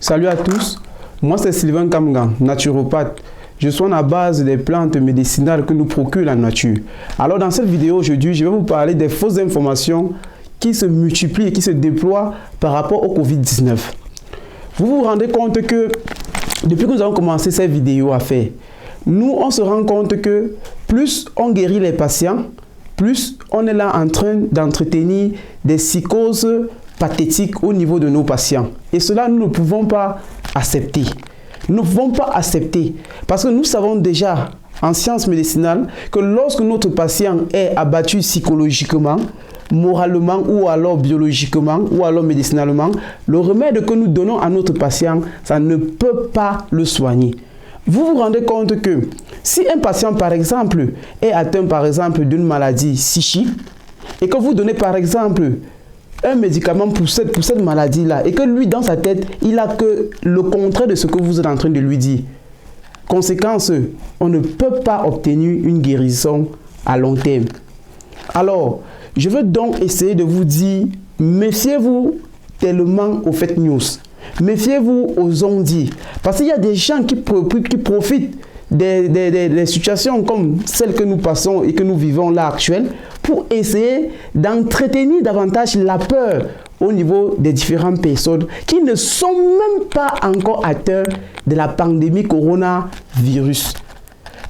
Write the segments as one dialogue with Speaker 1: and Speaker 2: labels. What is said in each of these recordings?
Speaker 1: Salut à tous, moi c'est Sylvain Kamgan, naturopathe. Je soigne à base des plantes médicinales que nous procure la nature. Alors dans cette vidéo aujourd'hui, je vais vous parler des fausses informations qui se multiplient et qui se déploient par rapport au Covid-19. Vous vous rendez compte que depuis que nous avons commencé cette vidéo à faire, nous on se rend compte que plus on guérit les patients, plus on est là en train d'entretenir des psychoses pathétiques au niveau de nos patients. Et cela, nous ne pouvons pas accepter. Nous ne pouvons pas accepter parce que nous savons déjà en sciences médicinales que lorsque notre patient est abattu psychologiquement, moralement ou alors biologiquement ou alors médicinalement, le remède que nous donnons à notre patient, ça ne peut pas le soigner. Vous vous rendez compte que si un patient par exemple est atteint par exemple d'une maladie psychique et que vous donnez par exemple un médicament pour cette maladie-là et que lui dans sa tête il a que le contraire de ce que vous êtes en train de lui dire, conséquence, on ne peut pas obtenir une guérison à long terme. Alors, je veux donc essayer de vous dire, méfiez-vous tellement aux fake news. Méfiez-vous aux on-dit. Parce qu'il y a des gens qui profitent des situations comme celles que nous passons et que nous vivons là actuelles pour essayer d'entretenir davantage la peur au niveau des différentes personnes qui ne sont même pas encore atteintes de la pandémie coronavirus.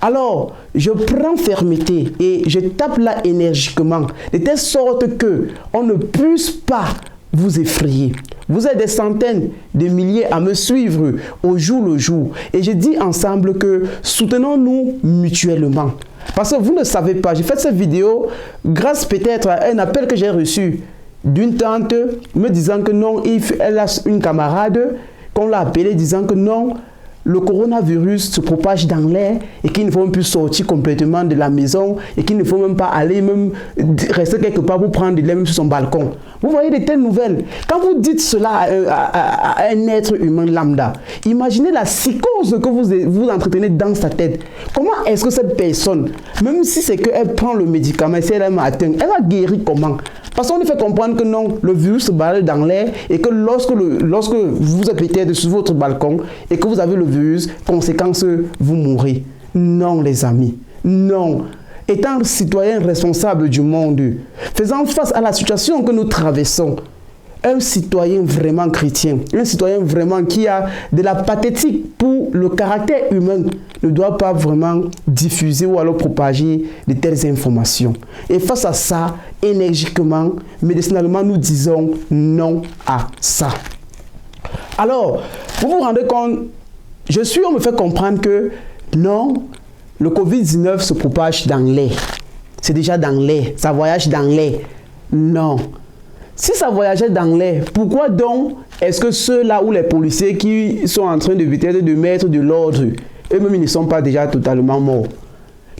Speaker 1: Alors, je prends fermeté et je tape là énergiquement de telle sorte que on ne puisse pas vous effrayer. Vous êtes des centaines de milliers à me suivre au jour le jour. Et je dis ensemble que soutenons-nous mutuellement. Parce que vous ne savez pas, j'ai fait cette vidéo grâce peut-être à un appel que j'ai reçu d'une tante me disant que non, elle a une camarade qu'on l'a appelée disant que non, le coronavirus se propage dans l'air et qu'il ne faut même plus sortir complètement de la maison et qu'il ne faut même pas aller même rester quelque part pour prendre de l'air même sur son balcon. Vous voyez de telles nouvelles. Quand vous dites cela à un être humain lambda, imaginez la psychose que vous entretenez dans sa tête. Comment est-ce que cette personne, même si c'est qu'elle prend le médicament, si elle est atteinte, elle va guérir comment? Parce qu'on lui fait comprendre que non, le virus se balade dans l'air et que lorsque vous êtes peut-être sur votre balcon et que vous avez le virus, conséquence, vous mourrez. Non, les amis, non. Étant citoyen responsable du monde, faisant face à la situation que nous traversons, un citoyen vraiment chrétien, un citoyen vraiment qui a de la pathétique pour le caractère humain, ne doit pas vraiment diffuser ou alors propager de telles informations. Et face à ça, énergiquement, médicinalement, nous disons non à ça. Alors, vous vous rendez compte, on me fait comprendre que non, le Covid-19 se propage dans l'air. C'est déjà dans l'air, ça voyage dans l'air. Non. Si ça voyageait dans l'air, pourquoi donc est-ce que ceux-là ou les policiers qui sont en train de mettre de l'ordre, eux-mêmes ils ne sont pas déjà totalement morts?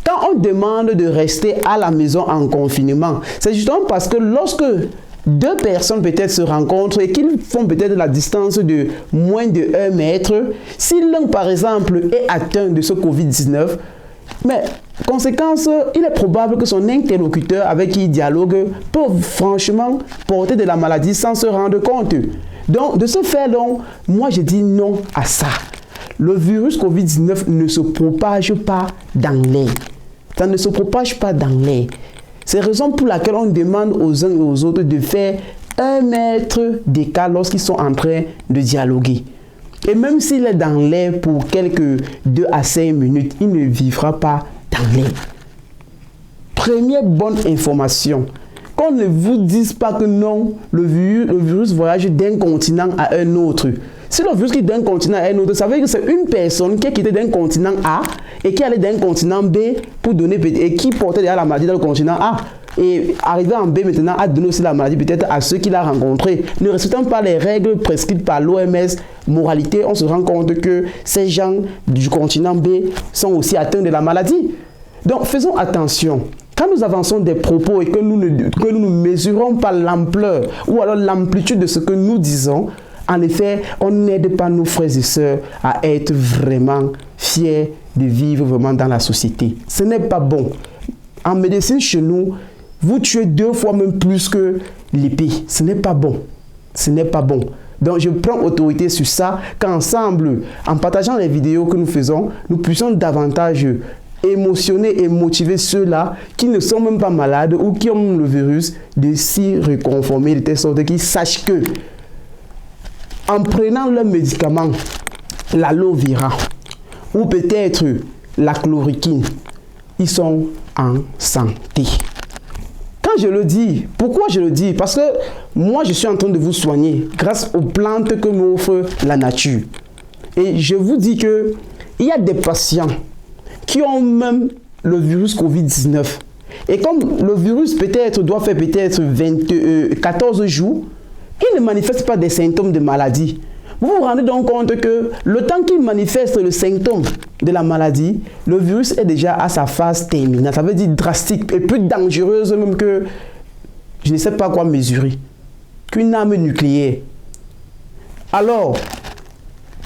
Speaker 1: Quand on demande de rester à la maison en confinement, c'est justement parce que lorsque deux personnes peut-être se rencontrent et qu'ils font peut-être la distance de moins de 1 mètre, si l'un par exemple est atteint de ce Covid-19, mais conséquence, il est probable que son interlocuteur avec qui il dialogue peut franchement porter de la maladie sans se rendre compte. Donc, de ce fait, donc, moi je dis non à ça. Le virus Covid-19 ne se propage pas dans l'air. Ça ne se propage pas dans l'air. C'est la raison pour laquelle on demande aux uns et aux autres de faire 1 mètre d'écart lorsqu'ils sont en train de dialoguer. Et même s'il est dans l'air pour quelques 2 à 5 minutes, il ne vivra pas dans l'air. Première bonne information, qu'on ne vous dise pas que non, le virus voyage d'un continent à un autre. Si le virus quitte d'un continent à un autre, ça veut dire que c'est une personne qui est quittée d'un continent A et qui allait d'un continent B pour donner et qui portait déjà la maladie dans le continent A. Et arrivé en B maintenant, a donné aussi la maladie peut-être à ceux qu'il a rencontrés. Ne respectant pas les règles prescrites par l'OMS, moralité, on se rend compte que ces gens du continent B sont aussi atteints de la maladie. Donc faisons attention. Quand nous avançons des propos et que nous ne mesurons pas l'ampleur ou alors l'amplitude de ce que nous disons, en effet, on n'aide pas nos frères et sœurs à être vraiment fiers de vivre vraiment dans la société. Ce n'est pas bon. En médecine, chez nous, vous tuez 2 fois même plus que l'épée. Ce n'est pas bon. Ce n'est pas bon. Donc je prends autorité sur ça, qu'ensemble, en partageant les vidéos que nous faisons, nous puissions davantage émotionner et motiver ceux-là qui ne sont même pas malades ou qui ont le virus de s'y reconformer de telle sorte qu'ils sachent que en prenant leurs médicaments, l'aloe vera ou peut-être la chloroquine, ils sont en santé. Quand je le dis, pourquoi je le dis? Parce que moi, je suis en train de vous soigner grâce aux plantes que nous offre la nature. Et je vous dis que il y a des patients qui ont même le virus Covid-19. Et comme le virus peut-être doit faire peut-être 14 jours, il ne manifeste pas des symptômes de maladie. Vous vous rendez donc compte que le temps qu'il manifeste le symptôme de la maladie, le virus est déjà à sa phase terminale. Ça veut dire drastique et plus dangereuse même que, je ne sais pas quoi mesurer, qu'une arme nucléaire. Alors,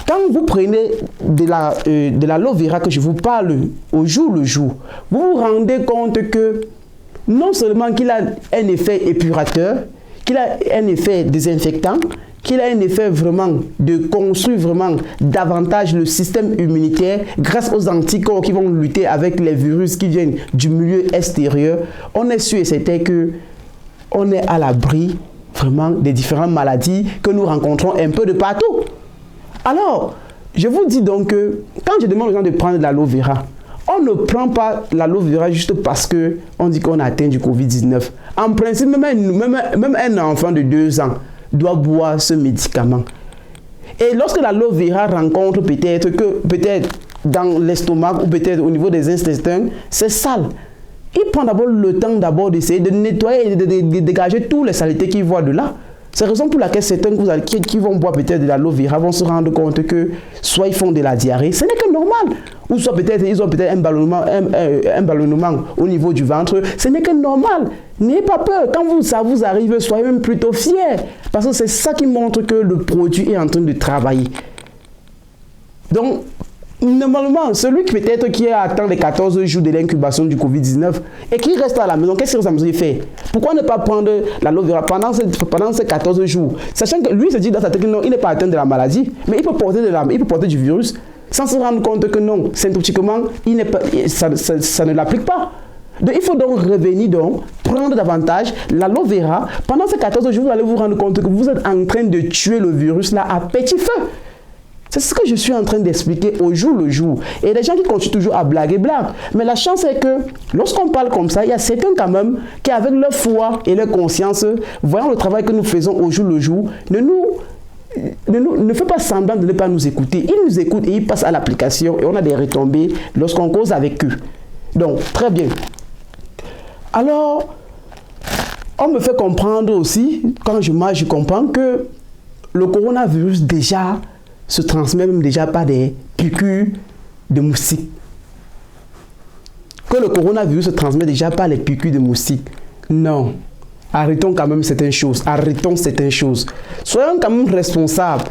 Speaker 1: quand vous prenez de l'aloe vera que je vous parle au jour le jour, vous vous rendez compte que non seulement qu'il a un effet épurateur, qu'il a un effet désinfectant, qu'il a un effet vraiment de construire vraiment davantage le système immunitaire grâce aux anticorps qui vont lutter avec les virus qui viennent du milieu extérieur, on est sûr et certain que on est à l'abri vraiment des différentes maladies que nous rencontrons un peu de partout. Alors, je vous dis donc que quand je demande aux gens de prendre de l'aloe vera, on ne prend pas l'aloe vera juste parce qu'on dit qu'on a atteint du Covid-19. En principe, même un enfant de 2 ans doit boire ce médicament. Et lorsque l'aloe vera rencontre peut-être dans l'estomac ou peut-être au niveau des intestins, c'est sale. Il prend d'abord le temps d'essayer de nettoyer et de dégager toutes les saletés qu'il voit de là. C'est la raison pour laquelle certains qui vont boire peut-être de l'aloe vera vont se rendre compte que soit ils font de la diarrhée, ce n'est que normal, ou soit peut-être ils ont peut-être un ballonnement au niveau du ventre, ce n'est que normal. N'ayez pas peur, quand ça vous arrive, soyez même plutôt fiers, parce que c'est ça qui montre que le produit est en train de travailler. Donc, normalement, celui qui peut-être qui a atteint les 14 jours de l'incubation du Covid-19 et qui reste à la maison, qu'est-ce qu'il reste à la maison? Il fait? Pourquoi ne pas prendre l'aloe vera pendant ces 14 jours? Sachant que lui se dit dans sa tête que non, il n'est pas atteint de la maladie, mais il peut porter du virus sans se rendre compte que non, symptomatiquement, ça ne l'applique pas. Donc, il faut donc revenir, prendre davantage l'aloe vera. Pendant ces 14 jours, vous allez vous rendre compte que vous êtes en train de tuer le virus là à petit feu. C'est ce que je suis en train d'expliquer au jour le jour. Et les gens qui continuent toujours à blaguer. Mais la chance est que lorsqu'on parle comme ça, il y a certains quand même qui, avec leur foi et leur conscience, voyant le travail que nous faisons au jour le jour, ne fait pas semblant de ne pas nous écouter. Ils nous écoutent et ils passent à l'application et on a des retombées lorsqu'on cause avec eux. Donc, très bien. Alors, on me fait comprendre aussi, quand je comprends que le coronavirus déjà se transmet même déjà par des piqûres de moustiques. Que le coronavirus se transmet déjà par les piqûres de moustiques. Non. Arrêtons quand même certaines choses. Soyons quand même responsables.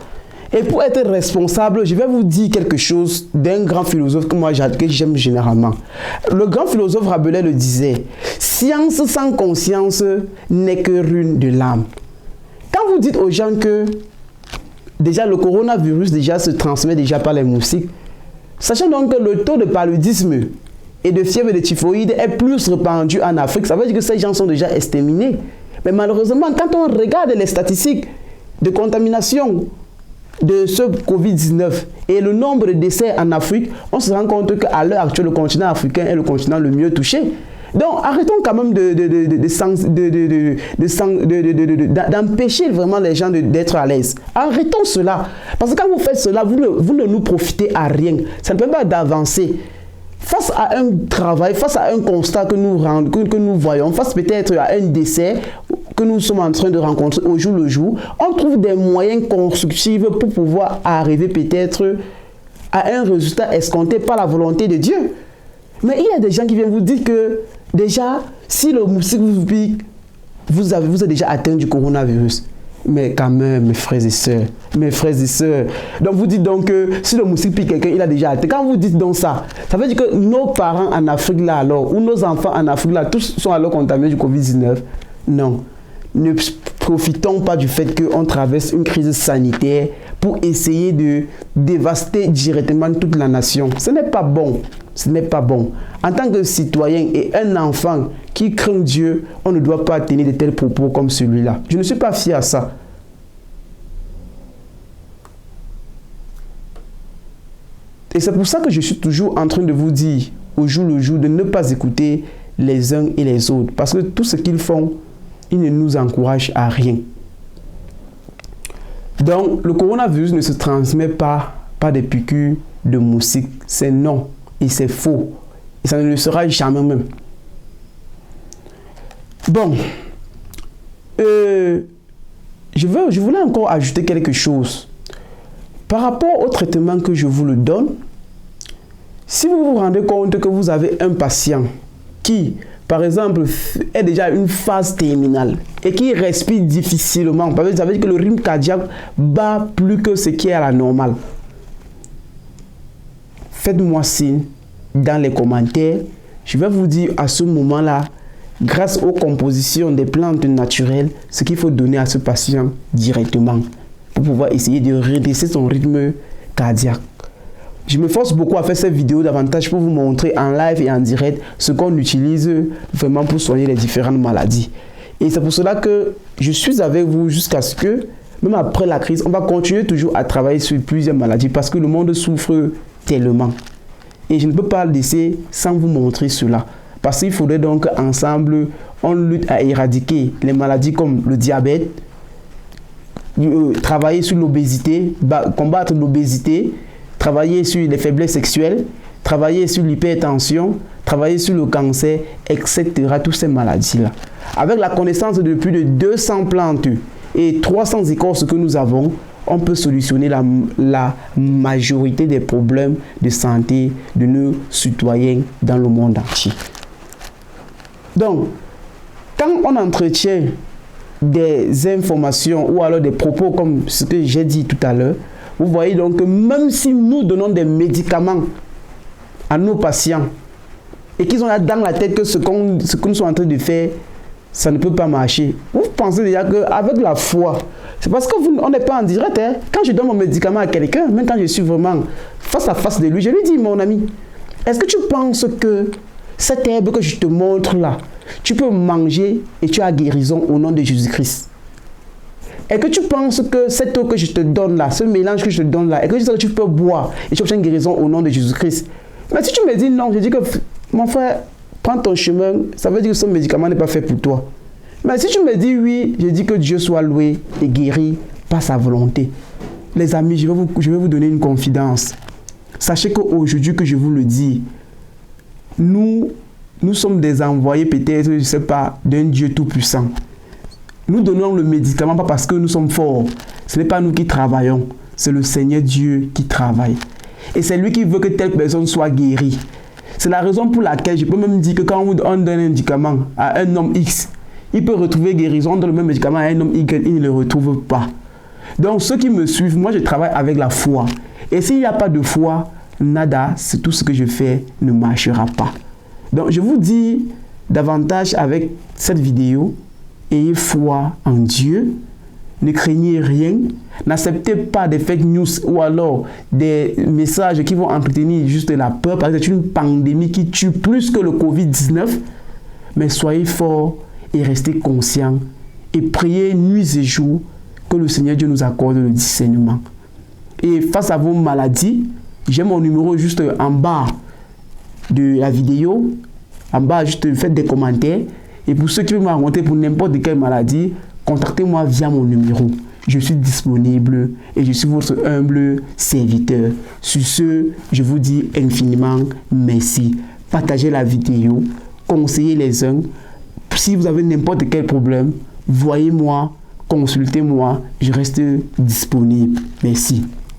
Speaker 1: Et pour être responsable, je vais vous dire quelque chose d'un grand philosophe que j'aime généralement. Le grand philosophe Rabelais le disait, « Science sans conscience n'est que ruine de l'âme. » Quand vous dites aux gens que déjà le coronavirus se transmet déjà par les moustiques, sachant donc que le taux de paludisme et de fièvre de typhoïde est plus répandu en Afrique, ça veut dire que ces gens sont déjà exterminés. Mais malheureusement, quand on regarde les statistiques de contamination de ce Covid-19 et le nombre de décès en Afrique, on se rend compte qu'à l'heure actuelle, le continent africain est le continent le mieux touché. Donc, arrêtons quand même d'empêcher vraiment les gens d'être à l'aise. Arrêtons cela. Parce que quand vous faites cela, vous ne nous profitez à rien. Ça ne permet pas d'avancer. Face à un travail, face à un constat que nous voyons, face peut-être à un décès que nous sommes en train de rencontrer au jour le jour, on trouve des moyens constructifs pour pouvoir arriver peut-être à un résultat escompté par la volonté de Dieu. Mais il y a des gens qui viennent vous dire que déjà, si le moustique vous pique, vous êtes déjà atteint du coronavirus. Mais quand même, mes frères et sœurs, donc vous dites donc que si le moustique pique quelqu'un, il a déjà atteint. Quand vous dites donc ça veut dire que nos parents en Afrique là alors, ou nos enfants en Afrique là, tous sont alors contaminés du Covid-19. Non. Ne profitons pas du fait qu'on traverse une crise sanitaire pour essayer de dévaster directement toute la nation. Ce n'est pas bon. Ce n'est pas bon. En tant que citoyen et un enfant qui craint Dieu, on ne doit pas tenir de tels propos comme celui-là. Je ne suis pas fier à ça. Et c'est pour ça que je suis toujours en train de vous dire, au jour le jour, de ne pas écouter les uns et les autres. Parce que tout ce qu'ils font, ils ne nous encouragent à rien. Donc, le coronavirus ne se transmet pas par des piqûres de moustiques. C'est non. Et c'est faux. Et ça ne le sera jamais même. Bon. Je voulais encore ajouter quelque chose. Par rapport au traitement que je vous le donne, si vous vous rendez compte que vous avez un patient qui, par exemple, est déjà à une phase terminale et qui respire difficilement, ça veut dire que le rythme cardiaque bat plus que ce qui est à la normale, faites-moi signe dans les commentaires. Je vais vous dire à ce moment-là, grâce aux compositions des plantes naturelles, ce qu'il faut donner à ce patient directement pour pouvoir essayer de redresser son rythme cardiaque. Je me force beaucoup à faire cette vidéo davantage pour vous montrer en live et en direct ce qu'on utilise vraiment pour soigner les différentes maladies. Et c'est pour cela que je suis avec vous jusqu'à ce que, même après la crise, on va continuer toujours à travailler sur plusieurs maladies parce que le monde souffre tellement. Et je ne peux pas le laisser sans vous montrer cela. Parce qu'il faudrait donc ensemble, on lutte à éradiquer les maladies comme le diabète, travailler sur l'obésité, combattre l'obésité, travailler sur les faiblesses sexuelles, travailler sur l'hypertension, travailler sur le cancer, etc. Toutes ces maladies-là. Avec la connaissance de plus de 200 plantes et 300 écorces que nous avons, on peut solutionner la majorité des problèmes de santé de nos citoyens dans le monde entier. Donc, quand on entretient des informations ou alors des propos comme ce que j'ai dit tout à l'heure, vous voyez donc que même si nous donnons des médicaments à nos patients et qu'ils ont là dans la tête que ce que nous sommes en train de faire, ça ne peut pas marcher. Vous pensez déjà qu'avec la foi, c'est parce qu'on n'est pas en direct. Hein? Quand je donne mon médicament à quelqu'un, même quand je suis vraiment face à face de lui, je lui dis, mon ami, est-ce que tu penses que cette herbe que je te montre là, tu peux manger et tu as guérison au nom de Jésus-Christ? Est-ce que tu penses que cette eau que je te donne là, ce mélange que je te donne là, est-ce que tu peux boire et tu obtiens une guérison au nom de Jésus-Christ? Mais si tu me dis non, je dis que mon frère, prends ton chemin, ça veut dire que ce médicament n'est pas fait pour toi. Mais si tu me dis oui, je dis que Dieu soit loué et guéri par sa volonté. Les amis, je vais vous donner une confidence. Sachez qu'aujourd'hui que je vous le dis, nous sommes des envoyés peut-être, je ne sais pas, d'un Dieu tout-puissant. Nous donnons le médicament pas parce que nous sommes forts. Ce n'est pas nous qui travaillons. C'est le Seigneur Dieu qui travaille. Et c'est lui qui veut que telle personne soit guérie. C'est la raison pour laquelle je peux même dire que quand on donne un médicament à un homme X, il peut retrouver guérison. On donne le même médicament à un homme Y, il ne le retrouve pas. Donc ceux qui me suivent, moi je travaille avec la foi. Et s'il n'y a pas de foi, nada, c'est tout ce que je fais ne marchera pas. Donc je vous dis davantage avec cette vidéo, ayez foi en Dieu, ne craignez rien, n'acceptez pas des fake news ou alors des messages qui vont entretenir juste la peur parce que c'est une pandémie qui tue plus que le Covid-19. Mais soyez forts et restez conscients et priez nuit et jour que le Seigneur Dieu nous accorde le discernement. Et face à vos maladies, j'ai mon numéro juste en bas de la vidéo. En bas, juste faites des commentaires. Et pour ceux qui veulent me raconter pour n'importe quelle maladie, contactez-moi via mon numéro. Je suis disponible et je suis votre humble serviteur. Sur ce, je vous dis infiniment merci. Partagez la vidéo, conseillez les uns. Si vous avez n'importe quel problème, voyez-moi, consultez-moi. Je reste disponible. Merci.